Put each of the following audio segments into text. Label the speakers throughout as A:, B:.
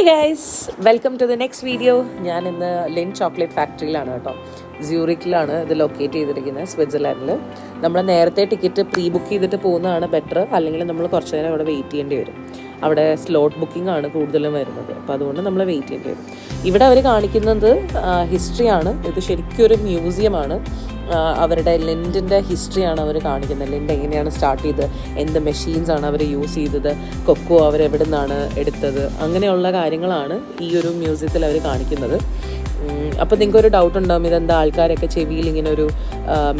A: Guys, welcome to the next video. ഞാൻ ഇന്ന് Lin chocolate ഫാക്ടറിയിലാണ് കേട്ടോ. സ്യൂറിക്കിലാണ് ഇത് ലൊക്കേറ്റ് ചെയ്തിരിക്കുന്നത്, സ്വിറ്റ്സർലാൻഡിൽ. നമ്മൾ നേരത്തെ ടിക്കറ്റ് പ്രീ ബുക്ക് ചെയ്തിട്ട് പോകുന്നതാണ് ബെറ്റർ, അല്ലെങ്കിൽ നമ്മൾ കുറച്ച് നേരം അവിടെ വെയിറ്റ് ചെയ്യേണ്ടി വരും. അവിടെ സ്ലോട്ട് ബുക്കിംഗ് ആണ് കൂടുതലും വരുന്നത്, അപ്പോൾ അതുകൊണ്ട് നമ്മൾ വെയിറ്റ് ചെയ്യേണ്ടി വരും. ഇവിടെ അവർ കാണിക്കുന്നത് ഹിസ്റ്ററിയാണ്. ഇത് ശരിക്കും ഒരു മ്യൂസിയമാണ്. അവരുടെ ലിൻഡിൻ്റെ ഹിസ്റ്ററിയാണ് അവർ കാണിക്കുന്നത്. ലിൻഡ് എങ്ങനെയാണ് സ്റ്റാർട്ട് ചെയ്തത്, എന്ത് മെഷീൻസാണ് അവർ യൂസ് ചെയ്തത്, കൊക്കോ അവരെവിടെ നിന്നാണ് എടുത്തത്, അങ്ങനെയുള്ള കാര്യങ്ങളാണ് ഈ ഒരു മ്യൂസിയത്തിൽ അവർ കാണിക്കുന്നത്. അപ്പോൾ നിങ്ങൾക്കൊരു ഡൗട്ട് ഉണ്ടാകും, ഇതെന്താ ആൾക്കാരൊക്കെ ചെവിയിൽ ഇങ്ങനെ ഒരു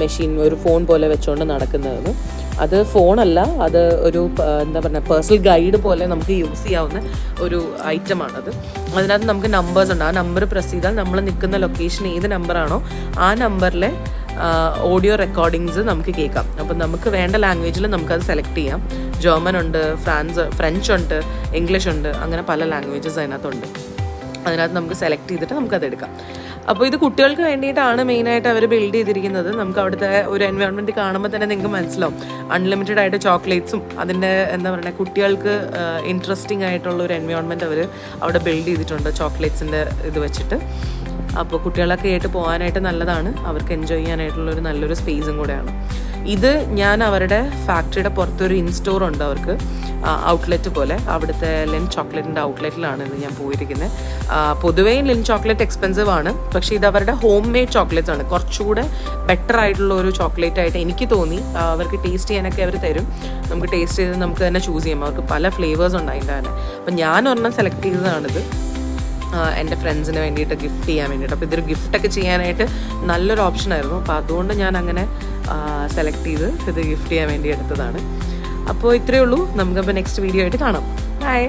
A: മെഷീൻ, ഒരു ഫോൺ പോലെ വെച്ചുകൊണ്ട് നടക്കുന്നതെന്ന്. അത് ഫോണല്ല, അത് ഒരു എന്താ പറയുക, പേഴ്സണൽ ഗൈഡ് പോലെ നമുക്ക് യൂസ് ചെയ്യാവുന്ന ഒരു ഐറ്റമാണത്. അതിനകത്ത് നമുക്ക് നമ്പേഴ്സ് ഉണ്ട്. ആ നമ്പർ പ്രസ് ചെയ്താൽ നമ്മൾ നിൽക്കുന്ന ലൊക്കേഷൻ ഏത് നമ്പറാണോ ആ നമ്പറിലെ ഓഡിയോ റെക്കോർഡിങ്സ് നമുക്ക് കേൾക്കാം. അപ്പം നമുക്ക് വേണ്ട ലാംഗ്വേജിൽ നമുക്കത് സെലക്ട് ചെയ്യാം. ജർമ്മൻ ഉണ്ട്, ഫ്രഞ്ച് ഉണ്ട്, ഇംഗ്ലീഷ് ഉണ്ട്, അങ്ങനെ പല ലാംഗ്വേജസ് അതിനകത്തുണ്ട്. അതിനകത്ത് നമുക്ക് സെലക്ട് ചെയ്തിട്ട് നമുക്കത് എടുക്കാം. അപ്പോൾ ഇത് കുട്ടികൾക്ക് വേണ്ടിയിട്ടാണ് മെയിനായിട്ട് അവർ ബിൽഡ് ചെയ്തിരിക്കുന്നത്. നമുക്ക് അവിടുത്തെ ഒരു എൻവയോൺമെൻറ്റ് കാണുമ്പോൾ തന്നെ നിങ്ങൾക്ക് മനസ്സിലാവും. അൺലിമിറ്റഡ് ആയിട്ട് ചോക്ലേറ്റ്സും അതിൻ്റെ എന്താ പറയുക, കുട്ടികൾക്ക് ഇൻട്രസ്റ്റിംഗ് ആയിട്ടുള്ള ഒരു എൻവയോൺമെൻറ്റ് അവർ അവിടെ ബിൽഡ് ചെയ്തിട്ടുണ്ട് ചോക്ലേറ്റ്സിൻ്റെ ഇത് വെച്ചിട്ട്. അപ്പോൾ കുട്ടികളൊക്കെ ആയിട്ട് പോകാനായിട്ട് നല്ലതാണ്, അവർക്ക് എൻജോയ് ചെയ്യാനായിട്ടുള്ളൊരു നല്ലൊരു സ്പേസും കൂടെയാണ് ഇത്. ഞാൻ അവരുടെ ഫാക്ടറിയുടെ പുറത്തൊരു ഇൻസ്റ്റോർ ഉണ്ട് അവർക്ക്, ഔട്ട്ലെറ്റ് പോലെ. അവിടുത്തെ ലിൻ ചോക്ലേറ്റിൻ്റെ ഔട്ട്ലെറ്റിലാണ് ഇത് ഞാൻ പോയിരിക്കുന്നത്. പൊതുവേ ലിൻ ചോക്ലേറ്റ് എക്സ്പെൻസീവ് ആണ്, പക്ഷേ ഇത് അവരുടെ ഹോം മെയ്ഡ് ചോക്ലേറ്റ്സ് ആണ്. കുറച്ചുകൂടെ ബെറ്റർ ആയിട്ടുള്ള ഒരു ചോക്ലേറ്റ് ആയിട്ട് എനിക്ക് തോന്നി. അവർക്ക് ടേസ്റ്റ് ചെയ്യാനൊക്കെ അവർ തരും, നമുക്ക് ടേസ്റ്റ് ചെയ്ത് നമുക്ക് തന്നെ ചൂസ് ചെയ്യാം. അവർക്ക് പല ഫ്ലേവേഴ്സ് ഉണ്ട് അതിൻ്റെ തന്നെ. അപ്പം ഞാൻ ഒരെണ്ണം സെലക്ട് ചെയ്തതാണിത് എൻ്റെ ഫ്രണ്ട്സിന് വേണ്ടിയിട്ട് ഗിഫ്റ്റ് ചെയ്യാൻ വേണ്ടിയിട്ട്. അപ്പോൾ ഇതൊരു ഗിഫ്റ്റൊക്കെ ചെയ്യാനായിട്ട് നല്ലൊരു ഓപ്ഷനായിരുന്നു. അപ്പോൾ അതുകൊണ്ട് ഞാൻ അങ്ങനെ സെലക്ട് ചെയ്ത് ഇത് ഗിഫ്റ്റ് ചെയ്യാൻ വേണ്ടി എടുത്തതാണ്. അപ്പോൾ ഇത്രയേ ഉള്ളൂ. നമുക്കപ്പോൾ നെക്സ്റ്റ് വീഡിയോ ആയിട്ട് കാണാം. ബൈ.